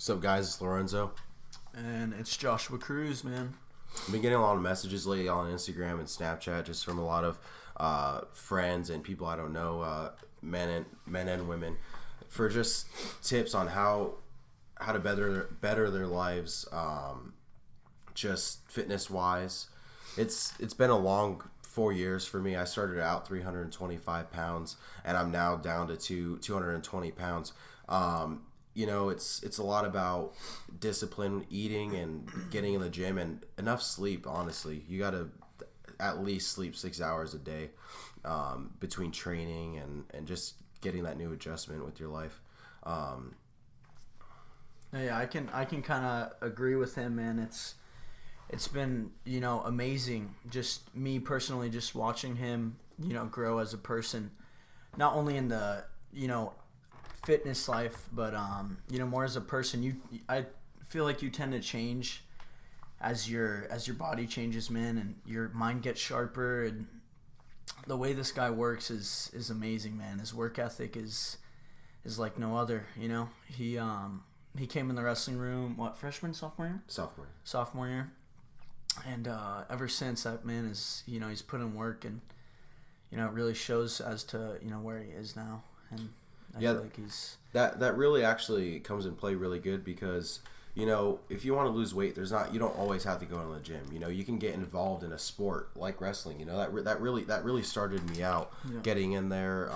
What's up, guys? It's Lorenzo. And it's Joshua Cruz, man. I've been getting a lot of messages lately on Instagram and Snapchat, just from a lot of friends and people I don't know, men and women, for just tips on how to better their lives, just fitness wise. It's been a long 4 years for me. I started out 325 pounds, and I'm now down to 220 pounds. It's a lot about discipline, eating, and getting in the gym, and enough sleep. Honestly, you got to at least sleep 6 hours a day between training and just getting that new adjustment with your life. Yeah, I can kind of agree with him, man. It's been, amazing. Just me personally, just watching him, grow as a person, not only in the, fitness life, but more as a person. I feel like you tend to change as your body changes, man, and your mind gets sharper. And the way this guy works is amazing, man. His work ethic is like no other. He came in the wrestling room, freshman, sophomore year? Sophomore year. And ever since, that man is, he's put in work, and it really shows as to where he is now. And I feel like he's that really actually comes in play really good, because if you want to lose weight, you don't always have to go to the gym. You can get involved in a sport like wrestling. That really started me out, getting in there,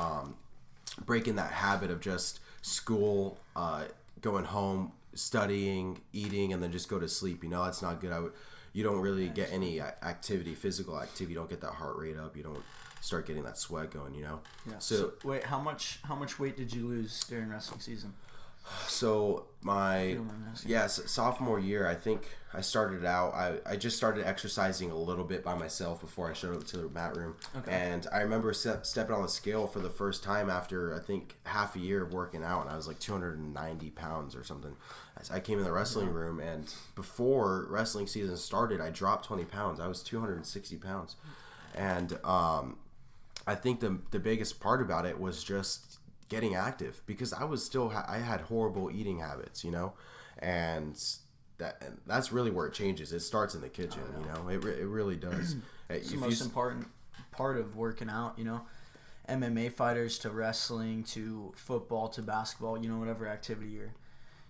breaking that habit of just school, going home, studying, eating, and then just go to sleep. That's not good. You don't really get any physical activity. You don't get that heart rate up. You don't start getting that sweat going. Yeah. So wait, how much weight did you lose during wrestling season? So sophomore year, I think I started out. I just started exercising a little bit by myself before I showed up to the mat room. Okay. And I remember stepping on the scale for the first time after, I think, half a year of working out, and I was like 290 pounds or something. I came in the wrestling room, and before wrestling season started, I dropped 20 pounds. I was 260 pounds. And I think the biggest part about it was just getting active, because I had horrible eating habits, and that's really where it changes. It starts in the kitchen. It really does. It's the most important part of working out. MMA fighters to wrestling to football to basketball, whatever activity you're,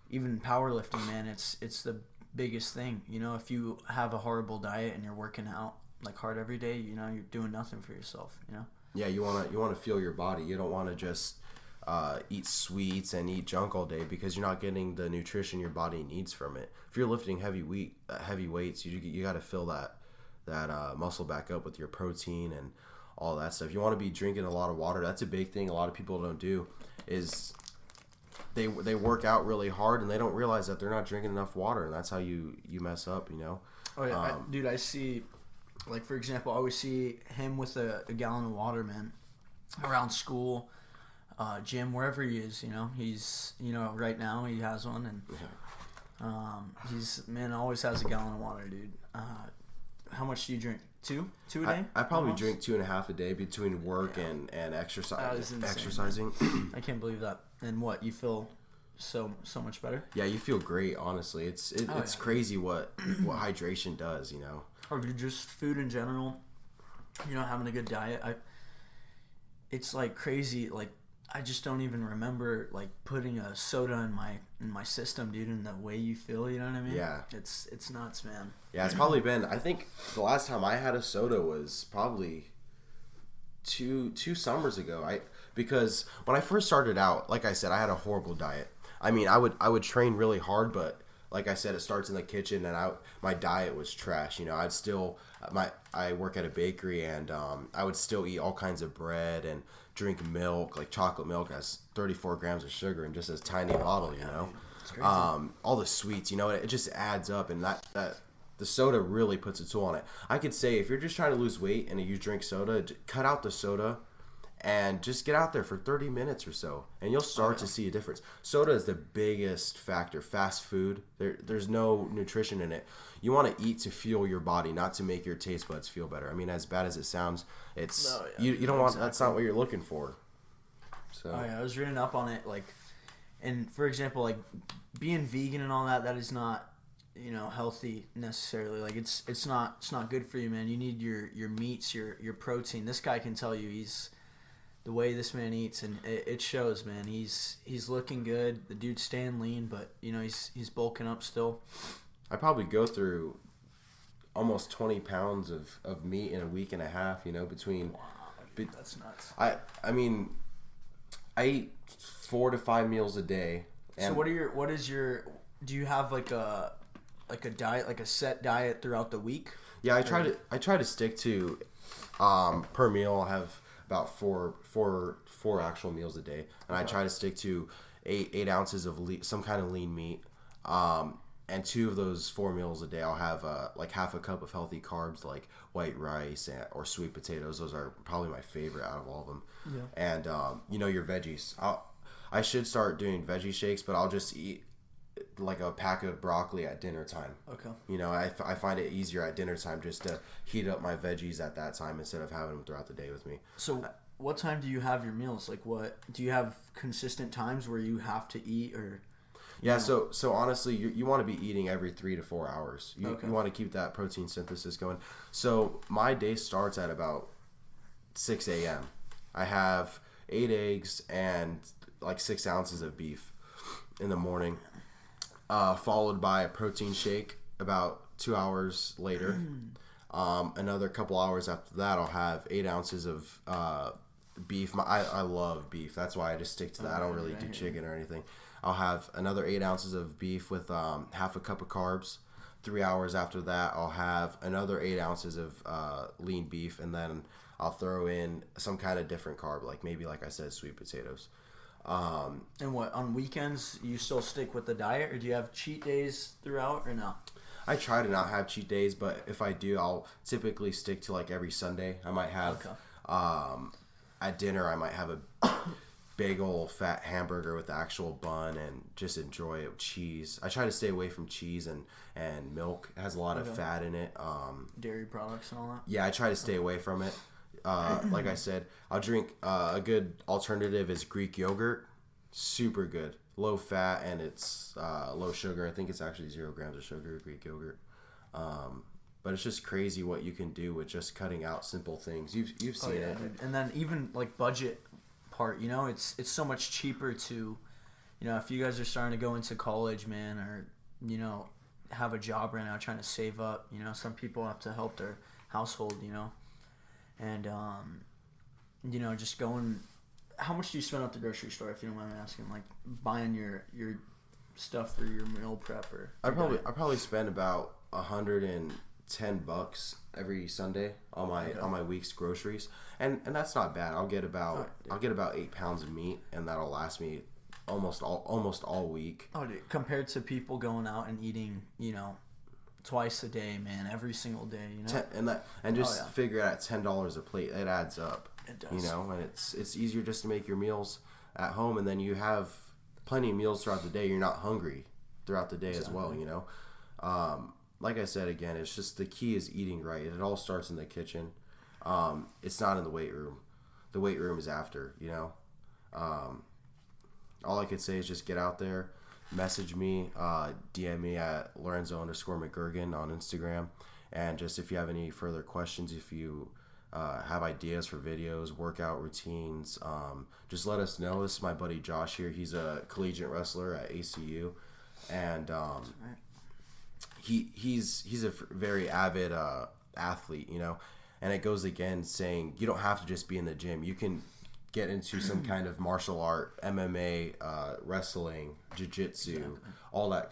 even powerlifting, man, it's the biggest thing. If you have a horrible diet and you're working out like hard every day, you're doing nothing for yourself. Yeah, you want to feel your body. You don't want to just eat sweets and eat junk all day, because you're not getting the nutrition your body needs from it. If you're lifting heavy weights, you got to fill that muscle back up with your protein and all that stuff. You want to be drinking a lot of water. That's a big thing a lot of people don't do, is they work out really hard and they don't realize that they're not drinking enough water, and that's how you mess up. Oh yeah, dude, I see. Like, for example, I always see him with a gallon of water, man, around school, gym, wherever he is. He's right now he has one, and he's always has a gallon of water, dude. How much do you drink? Two a day? I probably drink 2.5 a day between work and exercise. Exercising. I can't believe that. And what, you feel so much better? Yeah, you feel great. Honestly, it's crazy what hydration does. Or just food in general. Having a good diet. It's like crazy. Like, I just don't even remember like putting a soda in my system, dude. And the way you feel, you know what I mean? Yeah. It's nuts, man. Yeah, it's probably been. I think the last time I had a soda was probably two summers ago. Because when I first started out, like I said, I had a horrible diet. I mean, I would train really hard, but like I said, it starts in the kitchen, and my diet was trash. I work at a bakery, and I would still eat all kinds of bread and drink milk, like chocolate milk has 34 grams of sugar in just a tiny bottle. It's crazy. All the sweets, it just adds up, and that the soda really puts a toll on it. I could say, if you're just trying to lose weight and you drink soda, cut out the soda and just get out there for 30 minutes or so, and you'll start to see a difference. Soda is the biggest factor. Fast food, there's no nutrition in it. You want to eat to fuel your body, not to make your taste buds feel better. I mean, as bad as it sounds, you don't want. That's not what you're looking for. So I was reading up on it. Like, And for example, like being vegan and all that, that is not, you know, healthy necessarily. Like it's not good for you, man. You need your meats, your protein. This guy can tell you the way this man eats, and it shows, man. He's looking good. The dude's staying lean, but you know he's bulking up still. I probably go through almost 20 pounds of meat in a week and a half. You know, between. Wow, that's nuts. I mean, I eat 4 to 5 meals a day. And so do you have like a diet, like a set diet throughout the week? Yeah, I try to stick to per meal. I'll have about four actual meals a day, and I try to stick to 8 ounces of some kind of lean meat. And 2 of those 4 meals a day, I'll have like half a cup of healthy carbs, like white rice or sweet potatoes. Those are probably my favorite out of all of them. Yeah. And you know, your veggies. I should start doing veggie shakes, but I'll just eat like a pack of broccoli at dinner time. Okay. You know, I find it easier at dinner time just to heat up my veggies at that time instead of having them throughout the day with me. So what time do you have your meals? Like what, do you have consistent times where you have to eat or? Yeah, so honestly, you want to be eating every 3 to 4 hours. You want to keep that protein synthesis going. So my day starts at about 6 a.m. I have 8 eggs and like 6 ounces of beef in the morning, followed by a protein shake about 2 hours later. Another couple hours after that, I'll have 8 ounces of beef. I love beef. That's why I just stick to that. I don't really do chicken or anything. I'll have another 8 ounces of beef with half a cup of carbs. 3 hours after that, I'll have another 8 ounces of lean beef, and then I'll throw in some kind of different carb, like maybe, like I said, sweet potatoes. And what, on weekends, you still stick with the diet, or do you have cheat days throughout, or no? I try to not have cheat days, but if I do, I'll typically stick to like every Sunday. I might have, at dinner, I might have a big old fat hamburger with the actual bun and just enjoy it with cheese. I try to stay away from cheese and milk. It has a lot of fat in it. Dairy products and all that? Yeah, I try to stay away from it. Like I said, I'll drink a good alternative is Greek yogurt. Super good. Low fat and it's low sugar. I think it's actually 0 grams of sugar, Greek yogurt. But it's just crazy what you can do with just cutting out simple things. You've seen it. And then even like budget part, you know, it's so much cheaper to, you know, if you guys are starting to go into college, man, or, you know, have a job right now trying to save up, you know, some people have to help their household, you know, and you know, just going, how much do you spend at the grocery store, if you don't mind me asking, like buying your stuff for your meal prep? Or I probably spend about $110 every Sunday on my week's groceries, and that's not bad. I'll get about 8 pounds of meat, and that'll last me almost all week. Oh, dude, compared to people going out and eating, you know, twice a day, man, every single day, you know, figure it at $10 a plate. It adds up. It does. You know, and it's easier just to make your meals at home, and then you have plenty of meals throughout the day. You're not hungry throughout the day as well. You know. Like I said, again, it's just the key is eating right. It all starts in the kitchen. It's not in the weight room. The weight room is after, you know. All I could say is just get out there, message me, DM me at Lorenzo_McGurgan on Instagram. And just if you have any further questions, if you have ideas for videos, workout routines, just let us know. This is my buddy Josh here. He's a collegiate wrestler at ACU. And he's a very avid athlete, you know, and it goes again saying you don't have to just be in the gym. You can get into some kind of martial art, MMA, wrestling, jiu-jitsu, all that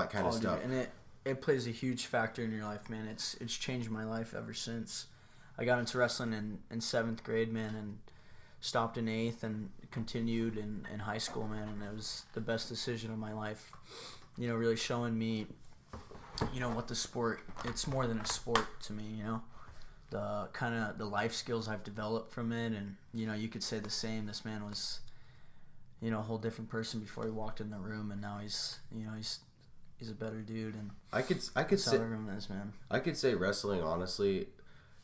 kind of stuff. Dude, and it plays a huge factor in your life, man. It's changed my life ever since. I got into wrestling in 7th grade, man, and stopped in 8th and continued in high school, man, and it was the best decision of my life. You know, really showing me, you know, what the sport, it's more than a sport to me, you know. The kind of the life skills I've developed from it, and, you know, you could say the same. This man was, you know, a whole different person before he walked in the room, and now he's, you know, he's a better dude. And I could say everyone is, man. I could say wrestling, honestly,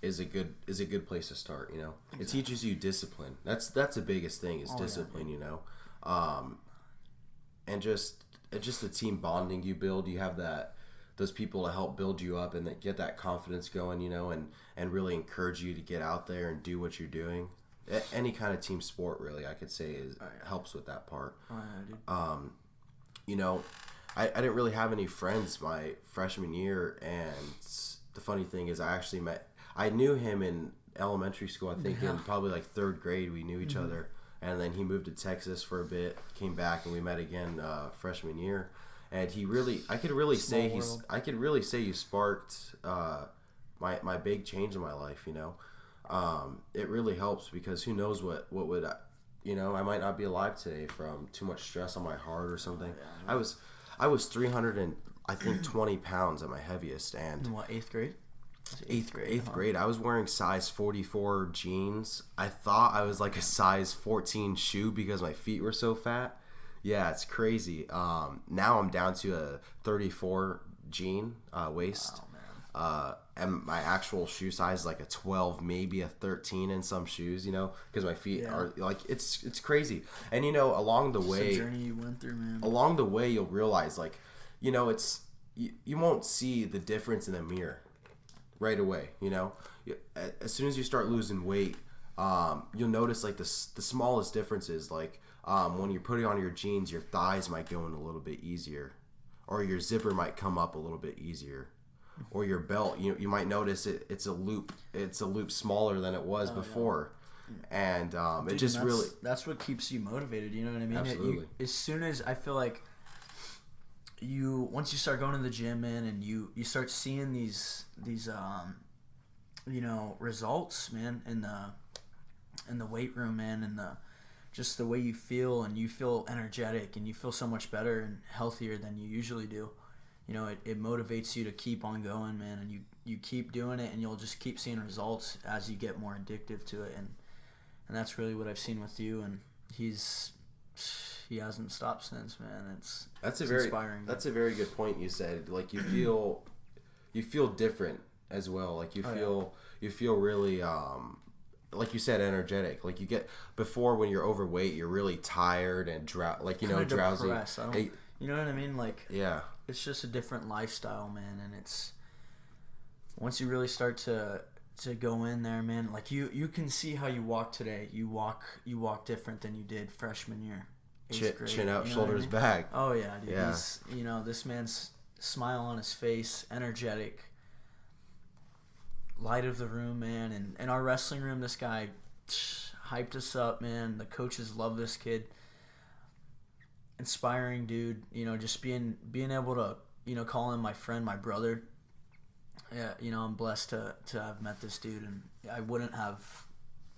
is a good place to start, you know. Exactly. It teaches you discipline. That's the biggest thing is discipline, you know. and just the team bonding you build. You have those people to help build you up and that get that confidence going, and really encourage you to get out there and do what you're doing. Any kind of team sport, really, I could say helps with that part. Oh, yeah, dude. I didn't really have any friends my freshman year, and the funny thing is I knew him in elementary school. I think in probably like third grade we knew each other, and then he moved to Texas for a bit, came back, and we met again freshman year. And I could really say you sparked my big change in my life. It really helps because who knows what would I might not be alive today from too much stress on my heart or something. I was 320 pounds at my heaviest, and In what, 8th grade? Eighth grade. I was wearing size 44 jeans. I thought I was like a size 14 shoe because my feet were so fat. Yeah, it's crazy. Now I'm down to a 34 jean waist. Wow, man. And my actual shoe size is like a 12, maybe a 13 in some shoes, because my feet are like, it's crazy. And, along the way, the journey you went through, man. Along the way, you'll realize, like, it's, you won't see the difference in the mirror right away. As soon as you start losing weight, you'll notice like the smallest differences, like when you're putting on your jeans, your thighs might go in a little bit easier, or your zipper might come up a little bit easier, or your belt, you might notice it's a loop smaller than it was before. Yeah. And Dude, it just that's what keeps you motivated, you know what I mean? Absolutely. As soon as I feel like once you start going to the gym, man, and you start seeing these results, man, in the weight room, man, and just the way you feel, and you feel energetic, and you feel so much better and healthier than you usually do. It motivates you to keep on going, man, and you keep doing it, and you'll just keep seeing results as you get more addictive to it, and that's really what I've seen with you, and he hasn't stopped since, man. It's inspiring. That's a very good point you said. Like you feel different as well. Like you feel really like you said, energetic. Like you get, before when you're overweight, you're really tired and drowsy. You know what I mean? Like, yeah, it's just a different lifestyle, man. And it's, once you really start to go in there, man, like you can see how you walk today. You walk different than you did freshman year. Chin up, shoulders back. Oh yeah, dude. Yeah. He's, this man's smile on his face, energetic, light of the room, man. And in our wrestling room, this guy hyped us up, man. The coaches love this kid. Inspiring dude. Just being able to, call him my friend, my brother. Yeah, I'm blessed to have met this dude, and I wouldn't have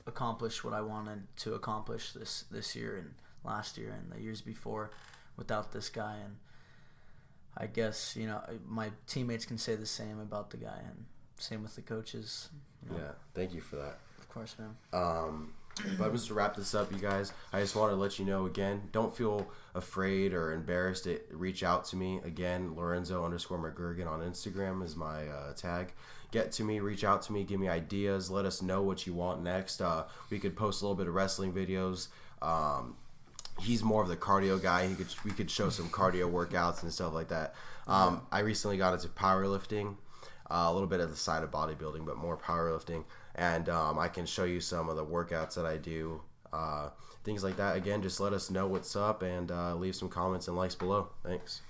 accomplished what I wanted to accomplish this year and last year and the years before without this guy. And I guess my teammates can say the same about the guy, and same with the coaches. Yeah, thank you for that. Of course, man. But just to wrap this up, you guys, I just want to let you know again, don't feel afraid or embarrassed to reach out to me. Again, Lorenzo_McGurgan on Instagram is my tag. Get to me, reach out to me, give me ideas, let us know what you want next. We could post a little bit of wrestling videos. He's more of the cardio guy. We could show some cardio workouts and stuff like that. I recently got into powerlifting, a little bit at the side of bodybuilding, but more powerlifting. And I can show you some of the workouts that I do, things like that. Again, just let us know what's up, and leave some comments and likes below. Thanks.